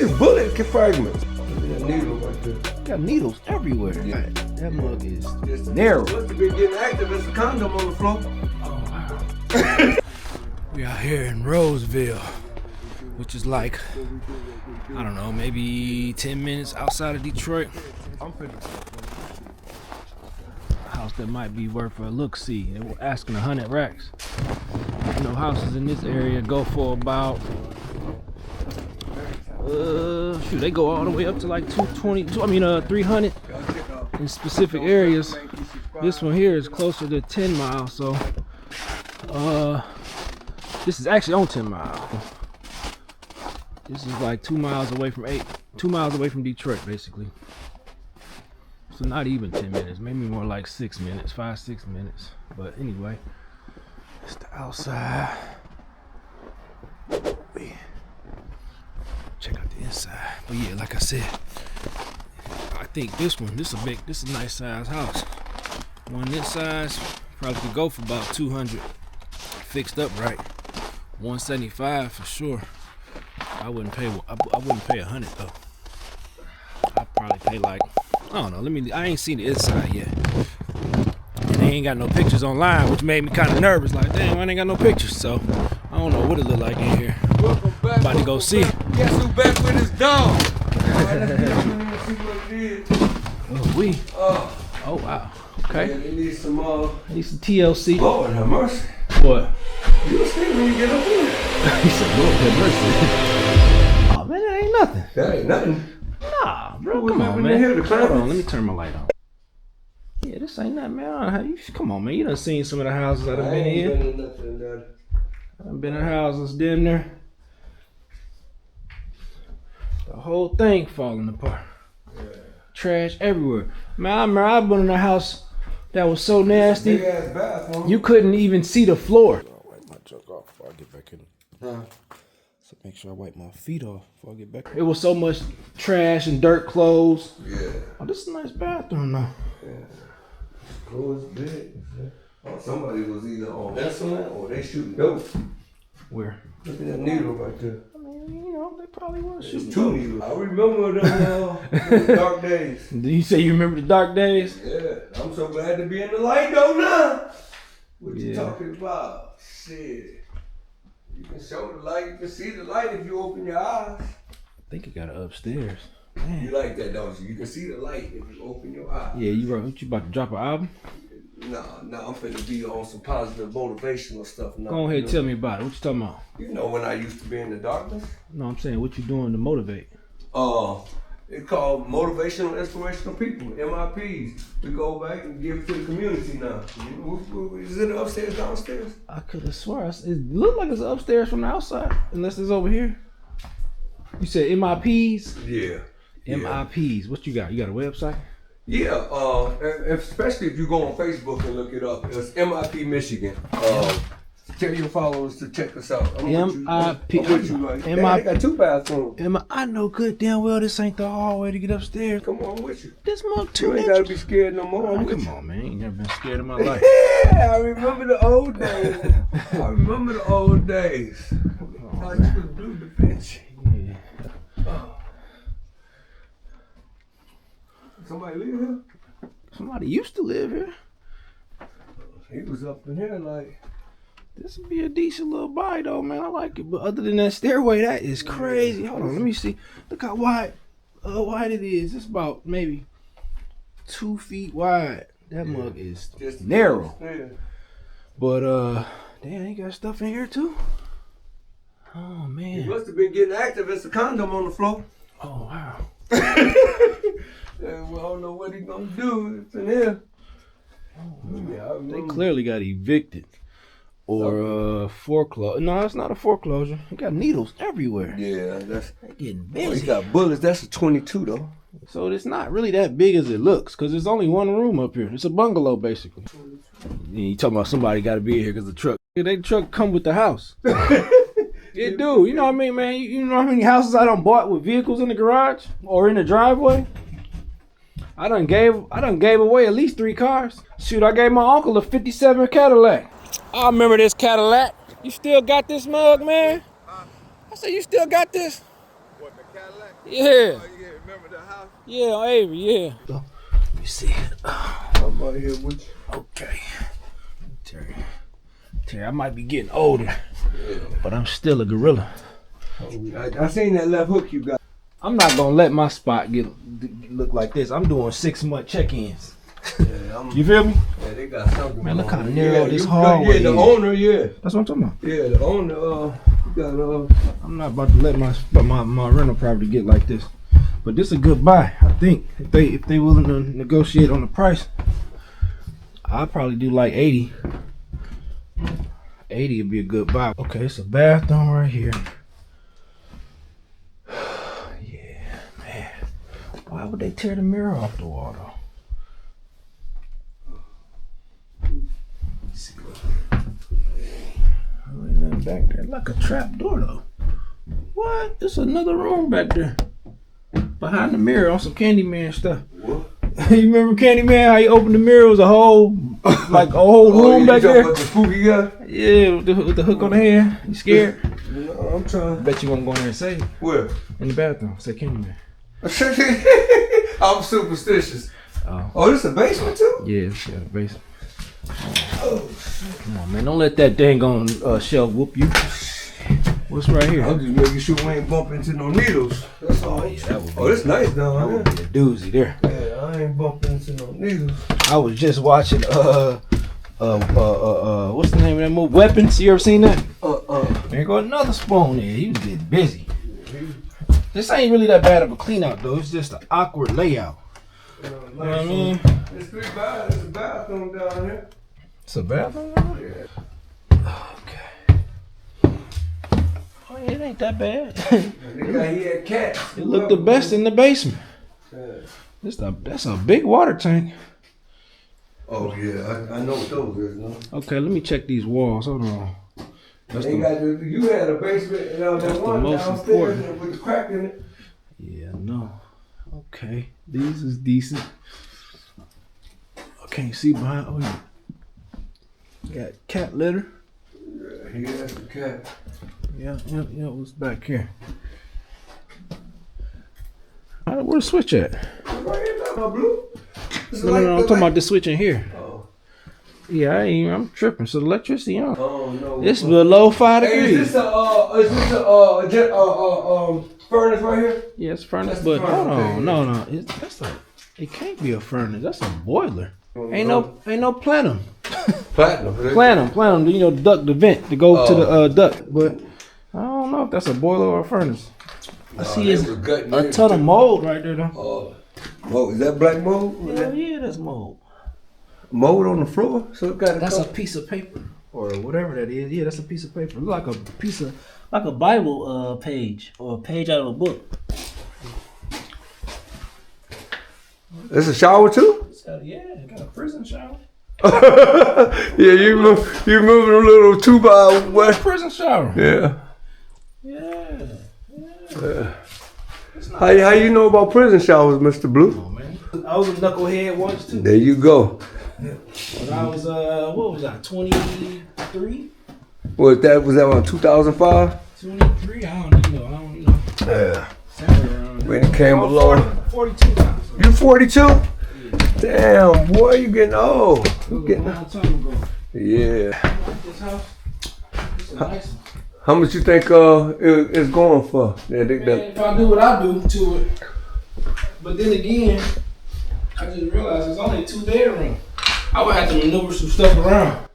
these bullet fragments. That needle right there. Got needles everywhere. Yeah. That mug is narrow. Must have been getting active. There's a condom on the floor. Oh wow. We out here in Roseville, which is like, I don't know, maybe 10 minutes outside of Detroit. A house that might be worth a look-see. They were asking 100 racks. You know, houses in this area go for about, shoot, they go all the way up to like 300 in specific areas. This one here is closer to 10 miles, so this is actually on 10 miles. This is like 2 miles away from 2 miles away from Detroit, basically. So not even 10 minutes, maybe more like 6 minutes, 5-6 minutes. But anyway, it's the outside. Check out the inside. But yeah, like I said, I think this is a nice size house. One this size probably could go for about 200 fixed up right. 175 for sure. I wouldn't pay 100 though. I'd probably pay like, I don't know, I ain't seen the inside yet. And they ain't got no pictures online, which made me kind of nervous. Like, damn, I ain't got no pictures. So I don't know what it look like in here. I'm about to go see it. Guess who back with his dog? Oh wow. Okay. Yeah, they need some TLC. Lord have mercy. What? You'll see when you get up here. He said, Lord have mercy. Oh man, that ain't nothing. That ain't nothing. Nah, bro, come on, man. Hold on, let me turn my light on. Yeah, this ain't nothing, man. Come on, man. You done seen some of the houses I've been in. I've been in houses damn near the whole thing falling apart. Yeah. Trash everywhere. Man, I remember I've been in a house that was so nasty. Big ass bathroom. You couldn't even see the floor. I'll wipe my junk off before I get back in. So make sure I wipe my feet off before I get back in. It was so much trash and dirt clothes. Yeah. Oh, this is a nice bathroom though. Yeah. Cool as big. Oh, somebody was either on insulin or they shooting dope. Where? Look at that needle right there. I mean, you know, they probably was shooting It's 2 needles. I remember them dark days. Did you say you remember the dark days? Yeah. I'm so glad to be in the light though now. What you talking about? Shit. You can show the light, you can see the light if you open your eyes. I think it got it upstairs. Man. You like that, don't you? You can see the light if you open your eyes. Yeah, you right. What, you about to drop an album? Nah, I'm finna be on some positive motivational stuff now. Go ahead, tell me about it. What you talking about? You know when I used to be in the darkness? No, I'm saying what you doing to motivate. It's called Motivational Inspirational People, MIPs. We go back and give to the community now. Is it upstairs, downstairs? I could have swore it looked like it's upstairs from the outside, unless it's over here. You said MIPs? Yeah. MIPs. What you got? You got a website? Yeah, especially if you go on Facebook and look it up. It's MIP Michigan. Tell your followers to check us out. MIP. They got 2 bathrooms. I know good damn well this ain't the hallway to get upstairs. Come on with you. This mug too. You ain't gotta be scared no more. Come on, man. You ain't never been scared in my life. Yeah, I remember the old days. I remember the old days. Oh, I was Blue Defense. Yeah. Somebody live here? Somebody used to live here. He was up in here like. This would be a decent little buy though, man. I like it. But other than that stairway, that is crazy. Hold on, let me see. Look how wide it is. It's about maybe 2 feet wide. That mug is just narrow. But damn, you got stuff in here too? Oh man. He must have been getting active. It's a condom on the floor. Oh wow. Well, I don't know what he's gonna do. It's in here. Oh, they clearly got evicted. Or foreclosure. No, it's not a foreclosure. You got needles everywhere. Yeah, they getting busy. Oh, he got bullets. That's a 22 though. So it's not really that big as it looks, because there's only one room up here. It's a bungalow basically. You talking about somebody got to be here because the truck. The truck come with the house. It do. You know what I mean, man? You know how many houses I done bought with vehicles in the garage or in the driveway? I done gave away at least 3 cars. Shoot, I gave my uncle a 57 Cadillac. I remember this Cadillac. You still got this mug, man? I said, you still got this? What, the Cadillac? Yeah. Remember the house? Yeah, on Avery, yeah. Let me see. I'm out here with you. Okay. Terry, I might be getting older, but I'm still a gorilla. I seen that left hook you got. I'm not gonna let my spot look like this. I'm doing 6-month check-ins. Yeah, You feel me? Yeah, they got something. Man, look how on. narrow this hallway Yeah, the is. owner, yeah. That's what I'm talking about. Yeah, the owner, you got, I'm not about to let my rental property get like this. But this is a good buy, I think. If they willing to negotiate on the price, I'll probably do like 80. 80 would be a good buy. Okay, it's a bathroom right here. Yeah, man. Why would they tear the mirror off the wall though? Let's see. Oh, ain't nothing back there. Like a trap door though. What? There's another room back there. Behind the mirror on some Candyman stuff. what? You remember Candyman? How you open the mirror? It was a whole, like a whole room back there. About the spooky guy? Yeah, with the hook on the hand. You scared? No, I'm trying. Bet you want to go in there and say it. Where? In the bathroom. Say Candyman. I'm superstitious. Oh. Oh, this a basement too? Yeah, it's got a basement. Come on, man. Don't let that dang on shelf whoop you. What's right here? I'm just making sure we ain't bumping into no needles. That's all. Yeah, that would be, This nice down that here. would be a doozy there. Yeah, I ain't bumping into no needles. I was just watching what's the name of that movie? Weapons. You ever seen that? There go another spoon there. He was getting busy. This ain't really that bad of a clean out though. It's just an awkward layout. You know what I mean? There's 3 bathrooms. There's a bathroom down here. It's a bathroom? Yeah. Okay. Oh, it ain't that bad. The guy, he had cats. It looked the best in the basement. Yeah. That's a big water tank. Oh yeah, I know what those is. No? Okay, let me check these walls. Hold on. That's They got you had a basement and that one most downstairs important. with the crack in it. Yeah, no. Okay, these is decent. I can't see behind. Oh, yeah. Got cat litter. Yeah, he has a cat. Yeah. What's back here? Where the switch at? Right here, talking about blue. No, I'm talking about the switch in here. Oh. Yeah, I'm tripping. So the electricity on. Oh no. It's below 5 Hey, degrees. is this a furnace right here? Yeah, it's a furnace, That's but the furnace, hold on, okay. no. It can't be a furnace. That's a boiler. Ain't no plenum. Platinum. Plenum. You know, the vent to go to the duct. But I don't know if that's a boiler or a furnace. I see it's a ton of mold right there though. Oh, is that black mold? Hell yeah, that's mold. Mold on the floor? So it got That's a piece of paper or whatever that is. Yeah, that's a piece of paper. Look like a piece of like a Bible page or a page out of a book. It's a shower too? Yeah, it got a prison shower. Yeah, you moving a little 2x1. Prison shower. Yeah. Yeah. How you know about prison showers, Mr. Blue? Oh, man. I was a knucklehead once too. There you go. When I was what was I, 23? Was that around 2005? 23? I don't know. Yeah. Somewhere around there. When it came along. 42 now. You 42? Yeah. Damn, boy, you getting old. You getting a long time ago. Yeah. Like this house. It's a nice one. How much you think it's going for? Man, if I do what I do to it, but then again, I just realized it's only 2 bedrooms. I would have to maneuver some stuff around.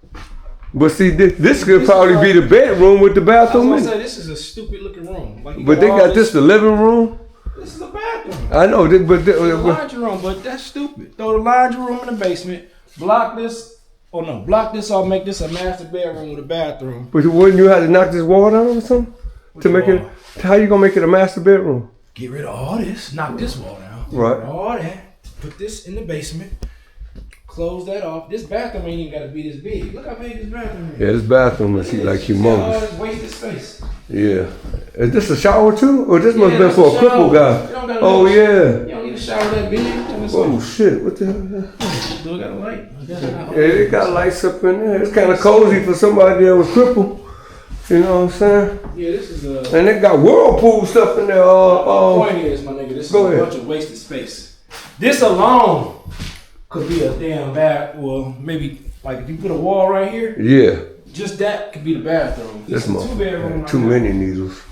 But see, this could probably be the bedroom with the I bathroom was in gonna it. say, this is a stupid looking room. Like, But they got this the living room. This is a bathroom. I know, The laundry room, but that's stupid. Throw the laundry room in the basement. Block this off. Make this a master bedroom with a bathroom. But wouldn't you have to knock this wall down or something to make it? How you gonna make it a master bedroom? Get rid of all this. Knock this wall down. Right. Get rid of all that. Put this in the basement. Close that off. This bathroom ain't even got to be this big. Look how big this bathroom is. Yeah, this bathroom is like All humongous. this wasted space. Yeah. Is this a shower too, or this must have been that's for a a crippled shower. guy? You don't gotta Oh You yeah. don't need a shower that big. Turn this Oh on. shit! What the hell? Do it got a light? Yeah, they got lights up in there. It's kind of cozy for somebody that was crippled. You know what I'm saying? Yeah, this is a. And they got whirlpool stuff in there. My point is, my nigga, this is a bunch of wasted space. This alone could be a damn well, maybe like if you put a wall right here. Yeah. Just that could be the bathroom. This is 2-bedroom. Too many needles.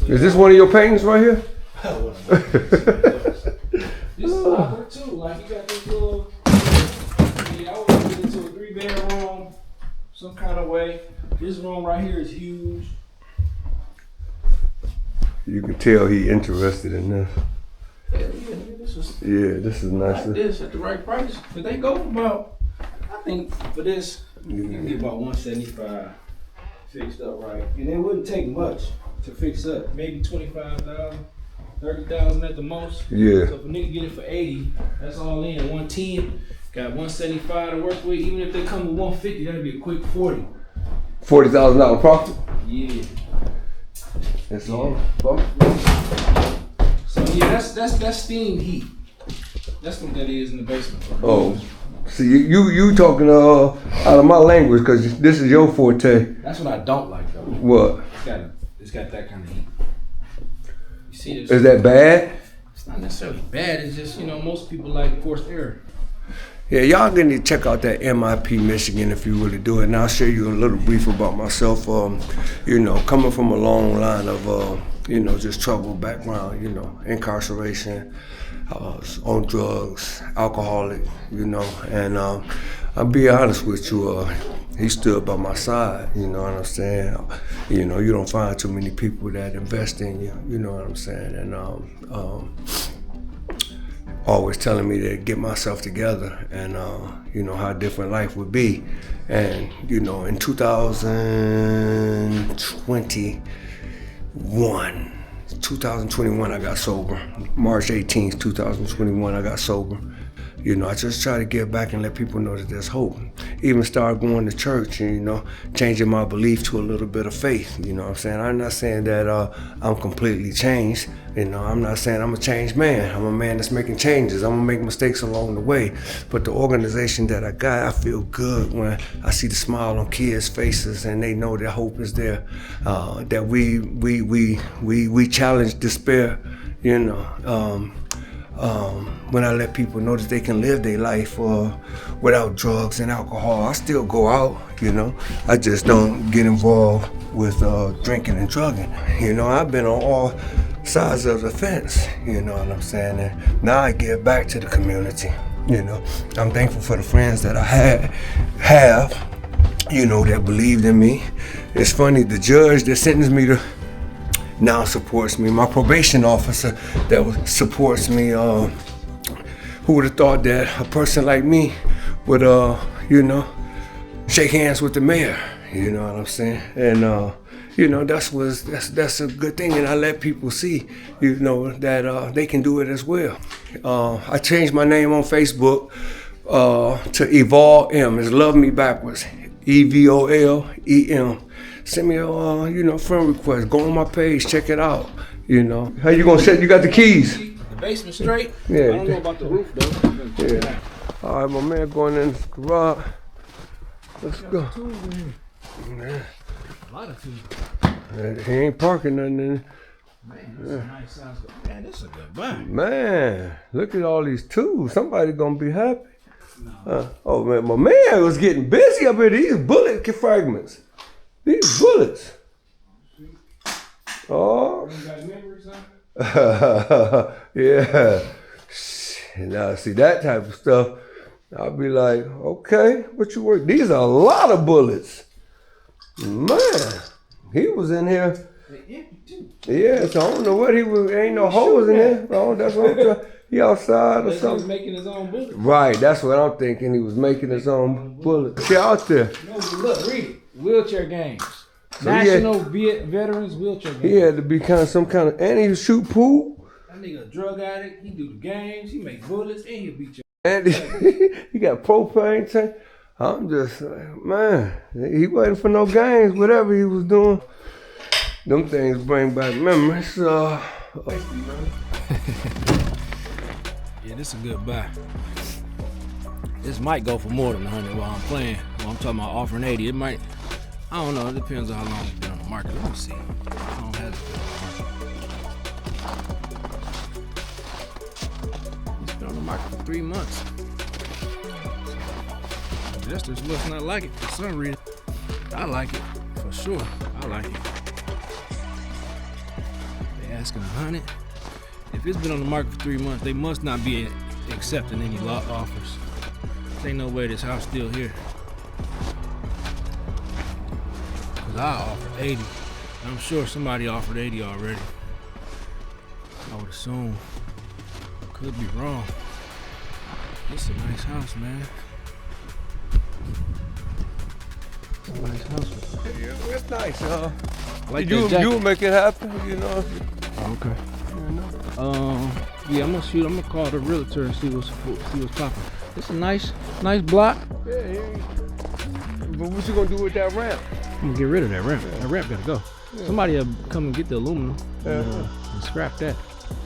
Is this one of your paintings right here? This is awkward too. Like you got this little. I would get into a 3-bedroom some kind of way. This room right here is huge. You can tell he interested in this. Yeah, this is nice. Like this at the right price. But they go for about, I think for this, you can get about 175 fixed up right. And it wouldn't take much to fix up. Maybe 25,000, 30,000 at the most. Yeah. So if a nigga get it for 80, that's all in. 110, got 175 to work with. Even if they come with 150, that'd be a quick 40. $40,000 profit? Yeah. That's all. So yeah, that's steam heat. That's what that is in the basement. Oh, see you talking out of my language because this is your forte. That's what I don't like though. What? It's got that kind of heat. You see this? Is that bad? It's not necessarily bad. It's just most people like forced air. Yeah, y'all gonna need to check out that MIP Michigan if you really do it. And I'll share you a little brief about myself. Coming from a long line of just troubled background, incarceration, I was on drugs, alcoholic, and I'll be honest with you, he stood by my side, you know what I'm saying? You don't find too many people that invest in you, you know what I'm saying? And always telling me to get myself together and how different life would be. And in 2021 I got sober. March 18th, 2021 I got sober. I just try to give back and let people know that there's hope. Even start going to church and, changing my belief to a little bit of faith, you know what I'm saying? I'm not saying that I'm completely changed, I'm not saying I'm a changed man. I'm a man that's making changes. I'm gonna make mistakes along the way. But the organization that I got, I feel good when I see the smile on kids' faces and they know that hope is there, that we challenge despair, when I let people know that they can live their life without drugs and alcohol. I still go out, I just don't get involved with drinking and drugging. I've been on all sides of the fence, you know what I'm saying? And now I give back to the community, I'm thankful for the friends that I have, that believed in me. It's funny, the judge that sentenced me to now supports me. My probation officer that supports me. Who would have thought that a person like me would, shake hands with the mayor? You know what I'm saying? And that's a good thing. And I let people see, that they can do it as well. I changed my name on Facebook to Evolve M. It's Love Me Backwards. EVOLEM. Send me a friend request. Go on my page, check it out. How you gonna set? You got the keys? The basement straight. Yeah. I don't know about the roof though. Yeah. All right, my man going in the garage. Let's go. Man. A lot of tools. He ain't parking nothing in it. Man, this is a nice size. Man, this is a good buy. Man, look at all these tools. Somebody gonna be happy. No. Oh man, my man was getting busy up here. These bullet fragments. These bullets. Oh. Yeah. Now see that type of stuff, I'll be like, okay, what you work? These are a lot of bullets. Man, he was in here. Yeah, so I don't know what he was. Ain't no holes in there. Oh, that's what I'm trying. He outside or something. He was making his own bullets. Right, that's what I'm thinking. He was making his own bullets. He out there. No, look, read it. Wheelchair games. So National Veterans Wheelchair Games. He had to be some kind of, and he would shoot pool. That nigga a drug addict. He do the games. He make bullets, and he'll beat you. And he got propane tank. I'm just like, man, he wasn't for no games, whatever he was doing. Them things bring back memories. Yeah, this is a good buy. This might go for more than 100 while I'm playing. While I'm talking about offering 80, it might. I don't know. It depends on how long it's been on the market. Let me see. How long has it been on the market? It's been on the market for 3 months. Investors must not like it for some reason. I like it for sure. I like it. They asking 100. If it's been on the market for 3 months, they must not be accepting any lot offers. There ain't no way this house still here. Cause I offered 80. I'm sure somebody offered 80 already. I would assume. Could be wrong. It's a nice house, man. It's a nice house. Yeah, it's nice, Like you make it happen, you know. Okay. You know. Yeah, I'm gonna call the realtor and see what's popping. It's a nice block. Yeah. But what you gonna do with that ramp? I'm gonna get rid of that ramp. That ramp gotta go. Yeah. Somebody will come and get the aluminum and Yeah. scrap that.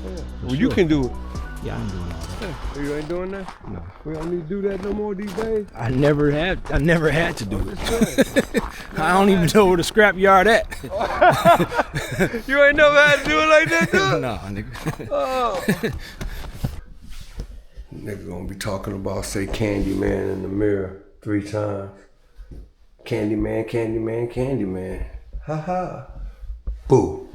Yeah. Well, you can do it. Yeah, I'm doing all that. Yeah. You ain't doing that? No. We don't need to do that no more these days. I never had to do it. I don't even know where the scrap yard at. You ain't never had to do it like that, dude? Nah, nigga. Oh. Nigga gonna be talking about say Candyman in the mirror 3 times. Candyman, Candyman, Candyman. Ha ha. Boo.